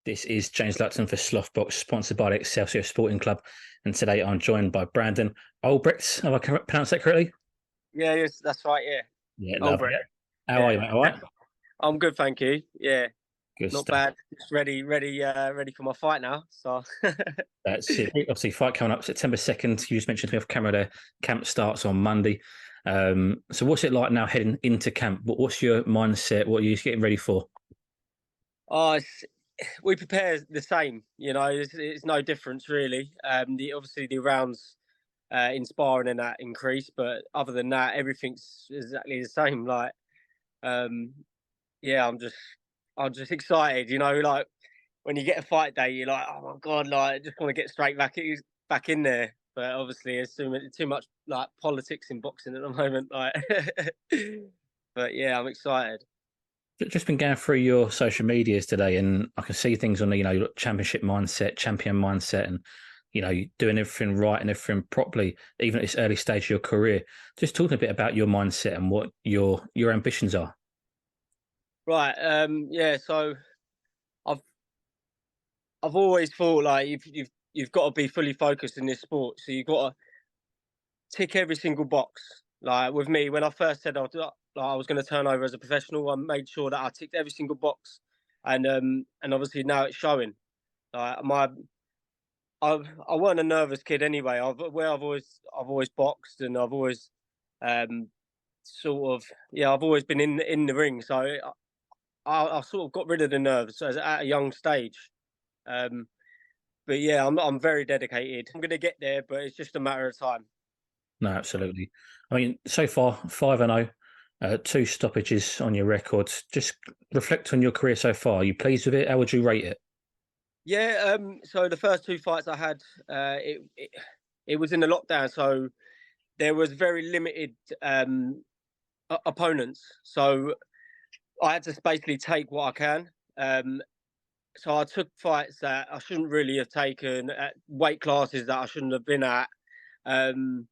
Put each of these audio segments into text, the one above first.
This is James Lutton for Slothbox, sponsored by the Excelsior Sporting Club. And today I'm joined by Brandan Olbrechts. Have I pronounced that correctly? Yeah, yes, that's right. Yeah, Yeah, lovely. Olbrecht. How are Yeah, you, mate? All right? I'm good, thank you. Yeah, Good not stuff. bad. Just ready for my fight now. So, That's it. Obviously, fight coming up September 2nd. You just mentioned to me off camera there. Camp starts on Monday. So what's it like now heading into camp? What's your mindset? What are you getting ready for? oh, we prepare the same. It's no difference really. Obviously the rounds in sparring and that increase, but other than that, everything's exactly the same. Um, yeah, I'm just excited. Like when you get a fight day, you're like, oh my god, like I just want to get straight back in there. But obviously, there's too much like politics in boxing at the moment. Like, but yeah, I'm excited. Just been going through your social medias today, and I can see things on the, championship mindset, champion mindset, and you doing everything right and everything properly, even at this early stage of your career. Just talking a bit about your mindset and what your ambitions are. Right. Yeah. So I've I've always thought like you've got to be fully focused in this sport. So you've got to tick every single box. Like with me, when I first said I was going to turn over as a professional, I made sure that I ticked every single box, and obviously now it's showing. Like I weren't a nervous kid anyway. I've always boxed and I've always um, sort of I've always been in the ring. So I sort of got rid of the nerves at a young stage. Um, but yeah, I'm very dedicated. I'm gonna get there, but it's just a matter of time. No, absolutely. I mean, so far 5-0, two stoppages on your records. Just reflect on your career so far. Are you pleased with it? How would you rate it? Yeah. So the first two fights I had, it was in the lockdown, so there was very limited opponents. So I had to basically take what I can. So I took fights that I shouldn't really have taken at weight classes that I shouldn't have been at. Um,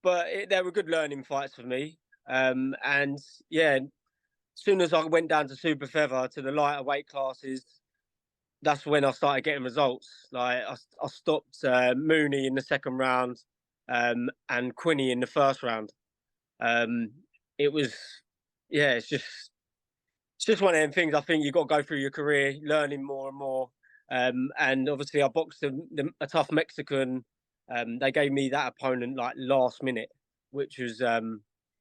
but they were good learning fights for me. And yeah, as soon as I went down to super feather to the lighter weight classes, that's when I started getting results. Like I stopped Mooney in the second round, and Quinney in the first round. Um, it was, yeah, it's just one of them things. I think you've got to go through your career learning more and more. And obviously, I boxed a tough Mexican. They gave me that opponent like last minute, which was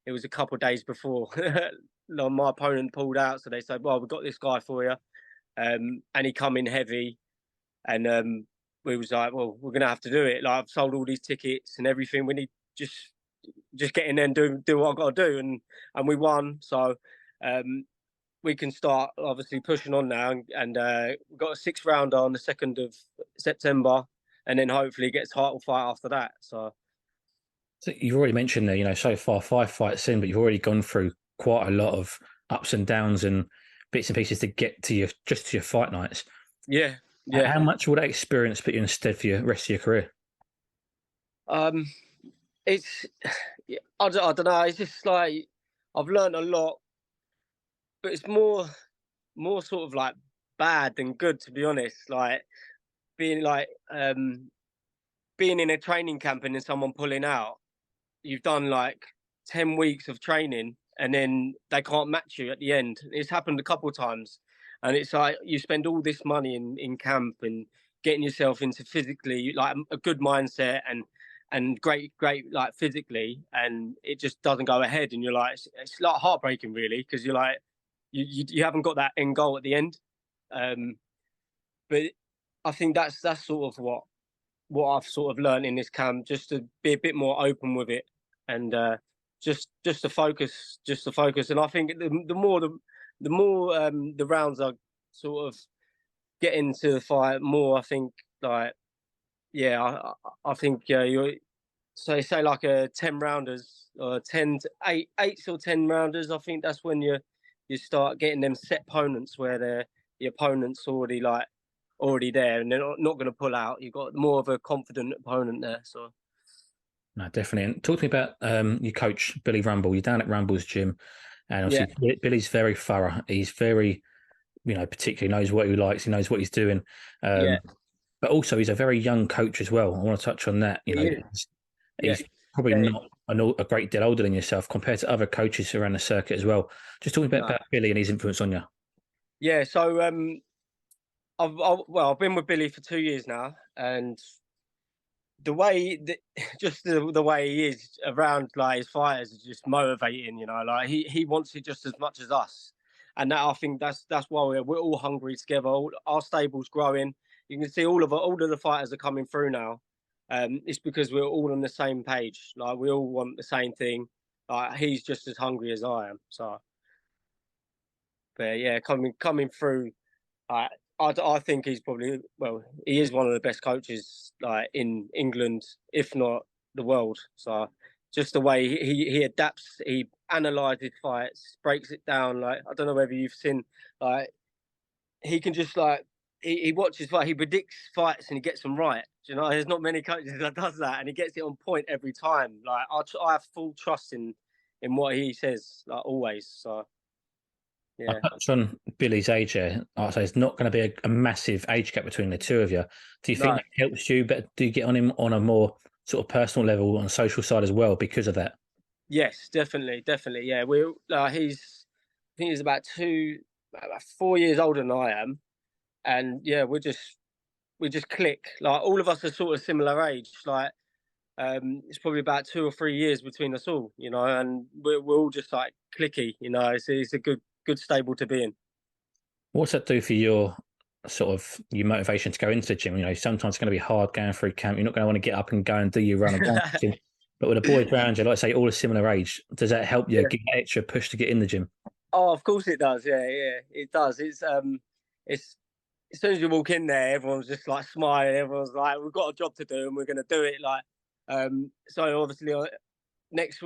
it was a couple of days before my opponent pulled out. So they said, "Well, we've got this guy for you," and he come in heavy, and we was like, "Well, we're gonna have to do it." Like I've sold all these tickets and everything. We need just get in there and do what I've got to do, and we won. So um, we can start obviously pushing on now, and we've got a sixth rounder on the 2nd of September, and then hopefully get a title fight after that. So you've already mentioned there, so far 5 fights in, but you've already gone through quite a lot of ups and downs and bits and pieces to get to your fight nights. Yeah, yeah. How much will that experience put you in stead for your rest of your career? Um, it's I don't know. It's just like I've learned a lot, but it's more sort of like bad than good, to be honest. Like being like being in a training camp and then someone pulling out. You've done like 10 weeks of training, and then they can't match you at the end. It's happened a couple of times, and it's like you spend all this money in camp and getting yourself into physically like a good mindset and great like physically, and it just doesn't go ahead, and you're like it's like heartbreaking really, because you're like you haven't got that end goal at the end. um but I think that's sort of what I've sort of learned in this camp, just to be a bit more open with it, and just to focus, And I think the more the rounds I sort of get into the fight, more I think like yeah, I think you're say like a 10 rounders or 8 or 10 rounders. I think that's when you start getting them set opponents where the opponent's already there and they're not going to pull out. You've got more of a confident opponent there. So No, definitely. And talk to me about your coach, Billy Rumble. You're down at Rumble's gym, and yeah, obviously Billy's very thorough. He's very particularly knows what he likes, he knows what he's doing. Yeah, But also, he's a very young coach as well. I want to touch on that. he is. Yeah, He's probably yeah, not a great deal older than yourself compared to other coaches around the circuit as well. Just talking no, about Billy and his influence on you. yeah. So I've been with Billy for 2 years now, and the way that just the way he is around like his fighters is just motivating. Like he wants it just as much as us, and I think that's why we're all hungry together. Our stable's growing. You can see all of the fighters are coming through now. It's because we're all on the same page. Like we all want the same thing. Like he's just as hungry as I am. So, but yeah, coming through. I I think he's probably he is one of the best coaches like in England, if not the world. So just the way he adapts, he analyzes fights, breaks it down. Like I don't know whether you've seen like he can just like he watches fight, he predicts fights and he gets them right. Do you know, there's not many coaches that does that, and he gets it on point every time. Like I have full trust in what he says, like always. So I yeah, touched on Billy's age here. I say it's not going to be a massive age gap between the two of you. Do you think no. that helps you? But do you get on him on a more sort of personal level on the social side as well because of that? Yes, definitely, definitely. Yeah, we're I think he's about 4 years older than I am, and yeah, we just click. Like all of us are sort of similar age. Like it's probably about 2 or 3 years between us all, and we're all just like clicky. It's a good stable to be in. What's that do for your sort of your motivation to go into the gym? Sometimes it's going to be hard going through camp. You're not going to want to get up and go and do your run and go to the gym. But with a boy around you, like I say, all a similar age, does that help you Yeah. give that extra push to get in the gym? Oh, of course it does. Yeah, yeah, it does. It's as soon as you walk in there, everyone's just like smiling. Everyone's like, "We've got a job to do, and we're going to do it." Like, so obviously next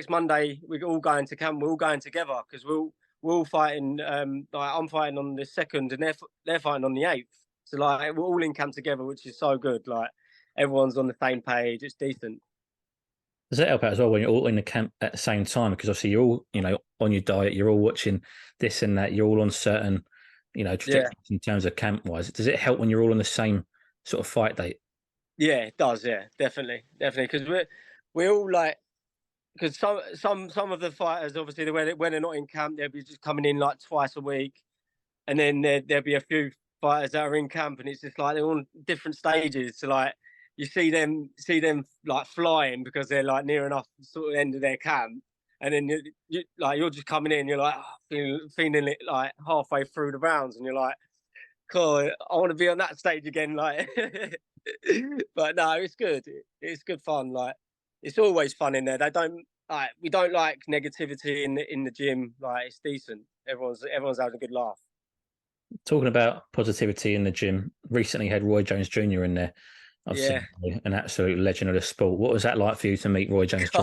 Monday we're all going to camp. We're all going together because we're all fighting. Like I'm fighting on the 2nd, and they're fighting on the 8th. So like we're all in camp together, which is so good. Like everyone's on the same page. It's decent. Does that help out as well when you're all in the camp at the same time? Because obviously you're all, on your diet, you're all watching this and that, you're all on certain, Yeah, trajectories in terms of camp wise. Does it help when you're all on the same sort of fight date? yeah, it does. Yeah, definitely, definitely. Because we're all like because some of the fighters obviously when they're not in camp they'll be just coming in like twice a week, and then there'll be a few fighters that are in camp, and it's just like they're on different stages. So like you see them like flying because they're like near enough sort of end of their camp, and then you're just coming in, you're like feeling it like halfway through the rounds, and you're like, cool, I want to be on that stage again, like. But no, it's good. It's good fun. Like it's always fun in there. They don't like we don't like negativity in the gym. Like it's decent. Everyone's having a good laugh. Talking about positivity in the gym, recently had Roy Jones Jr. in there. Yeah. Obviously, an absolute legend of the sport. What was that like for you to meet Roy Jones Jr.?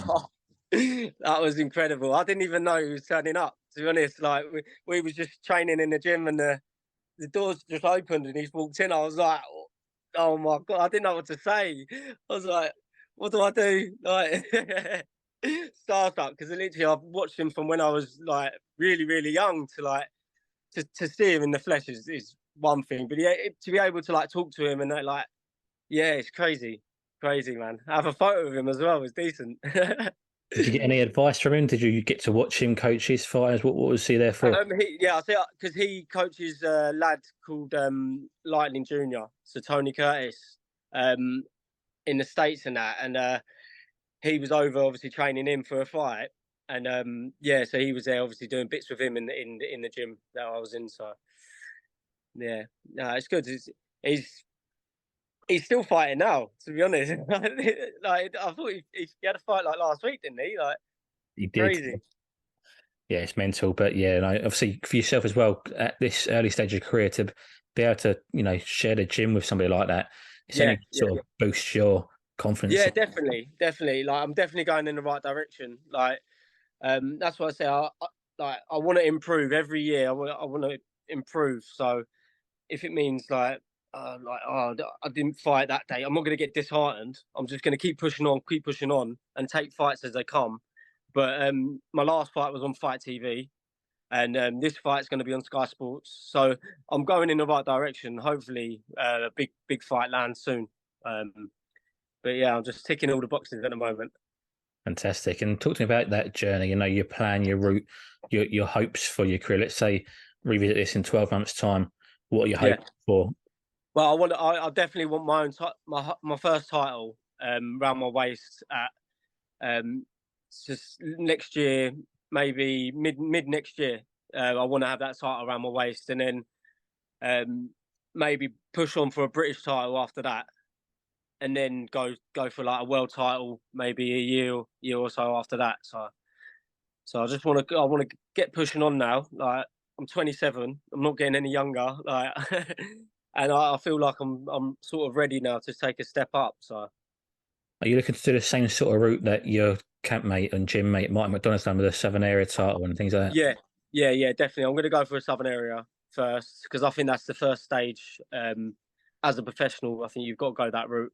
That was incredible. I didn't even know he was turning up. To be honest, like we was just training in the gym, and the doors just opened, and he's walked in. I was like, oh my god, I didn't know what to say. I was like, what do I do? Like Starstruck, because literally I've watched him from when I was like really really young to like to see him in the flesh is one thing, but yeah, to be able to like talk to him and like yeah, it's crazy, crazy man. I have a photo of him as well. It's decent. Did you get any advice from him? Did you get to watch him coach his fighters? What was he there for? I say because he coaches a lad called Lightning Junior, so Tony Curtis, um, in the States and that, and he was over obviously training him for a fight, and yeah, so he was there obviously doing bits with him in the gym that I was in. So yeah, no, it's good. He's still fighting now, to be honest. Like I thought he had a fight like last week, didn't he? Like He did. crazy. Yeah, it's mental. But yeah, and obviously for yourself as well, at this early stage of your career, to be able to, share the gym with somebody like that, it's Yeah, only yeah, sort of boosts your confidence. yeah, definitely, definitely. Like I'm definitely going in the right direction. Like that's what I say. I want to improve every year. I want to improve. So if it means like oh I didn't fight that day, I'm not going to get disheartened. I'm just going to keep pushing on, and take fights as they come. But my last fight was on Fight TV, and this fight's going to be on Sky Sports. So I'm going in the right direction. Hopefully, a big fight lands soon. Um, but yeah, I'm just ticking all the boxes at the moment. Fantastic. And talk to me about that journey, your plan, your route, your hopes for your career. Let's say revisit this in 12 months' time. What are your Yeah. hopes for? Well, I definitely want my own my first title round my waist at just next year, maybe mid next year. I want to have that title around my waist, and then maybe push on for a British title after that, and then go for like a world title maybe a year or so after that. So I want to get pushing on now. Like I'm 27, I'm not getting any younger. Like, and I feel like I'm sort of ready now to take a step up. So Are you looking to do the same sort of route that your campmate and gym mate Mike McDonald's done with the Southern Area title and things like that? yeah, yeah, definitely. I'm going to go for a Southern area first because I think that's the first stage. As a professional, I think you've got to go that route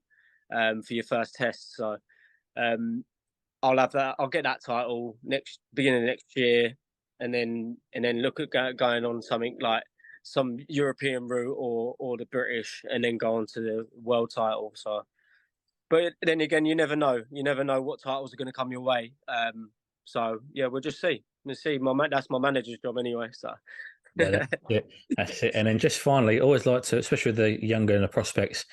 for your first test. So um, I'll have that. I'll get that title next beginning of next year, and then look at going on something like some European route or the British, and then go on to the world title. So, but then again, you never know. You never know what titles are going to come your way. So yeah, we'll just see. We'll see. That's my manager's job anyway. So Yeah, that's it. That's it. And then just finally, always like to, especially with the younger and the prospects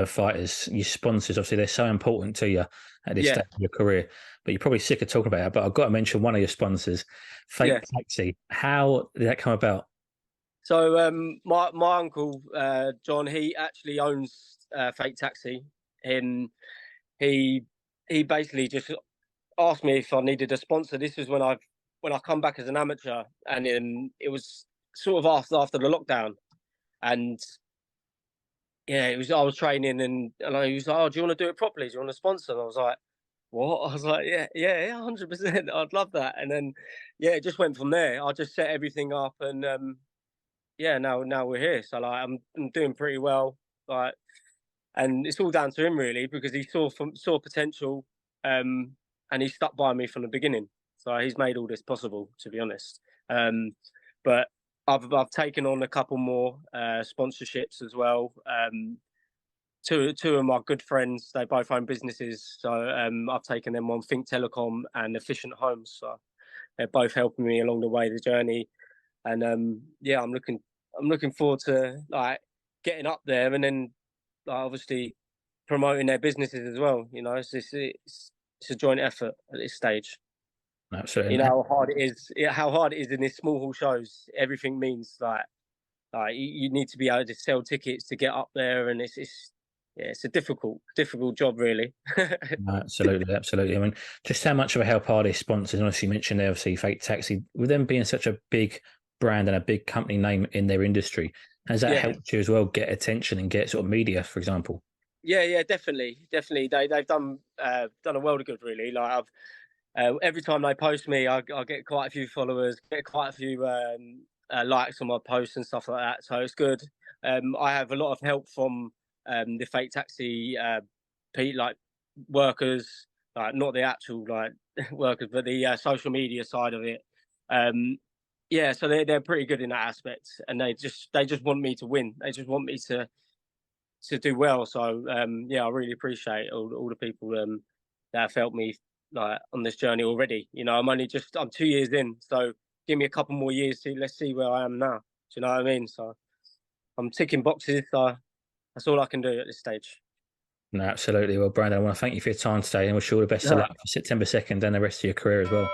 fighters, your sponsors, obviously, they're so important to you at this yeah, stage of your career. But you're probably sick of talking about it. But I've got to mention one of your sponsors, Fake yeah. Taxi. How did that come about? So my uncle John, he actually owns Fake Taxi, and he he basically just asked me if I needed a sponsor. This was when I come back as an amateur, and it was sort of after the lockdown, and yeah, it was I was training, and he was like, "Oh, do you want to do it properly? Do you want a sponsor?" And I was like, "What?" I was like, "Yeah, 100%. I'd love that." And then yeah, it just went from there. I just set everything up, and yeah, now we're here. So like, I'm doing pretty well. Like, and it's all down to him really because he saw potential, um, and he stuck by me from the beginning. So he's made all this possible, to be honest. Um, but I've taken on a couple more sponsorships as well. Two of my good friends, they both own businesses, so I've taken them on Think Telecom and Efficient Homes. So they're both helping me along the way, the journey, and yeah, I'm looking forward to like getting up there, and then like, obviously promoting their businesses as well. You know, it's a joint effort at this stage. You Absolutely. know how hard it is. How hard it is in these small hall shows. Everything means like you need to be able to sell tickets to get up there, and it's yeah, it's a difficult job really. No, absolutely, absolutely. I mean, just how much of a help are these sponsors? Honestly, you mentioned there, obviously, Fake Taxi, with them being such a big brand and a big company name in their industry, has that Yeah, helped you as well get attention and get sort of media, for example? yeah, definitely. They've done a world of good really. Like every time they post me, I get quite a few followers, get quite a few likes on my posts and stuff like that. So it's good. I have a lot of help from the Fake Taxi like workers, like not the actual like workers, but the social media side of it. Um, yeah, so they're pretty good in that aspect, and they just want me to win. They just want me to do well. So yeah, I really appreciate all the people that have helped me like on this journey already. You know, I'm 2 years in, so give me a couple more years. Let's see where I am now. Do you know what I mean? So I'm ticking boxes. So that's all I can do at this stage. No, absolutely. Well, Brandon, I want to thank you for your time today and wish you all the best of luck for September 2nd and the rest of your career as well.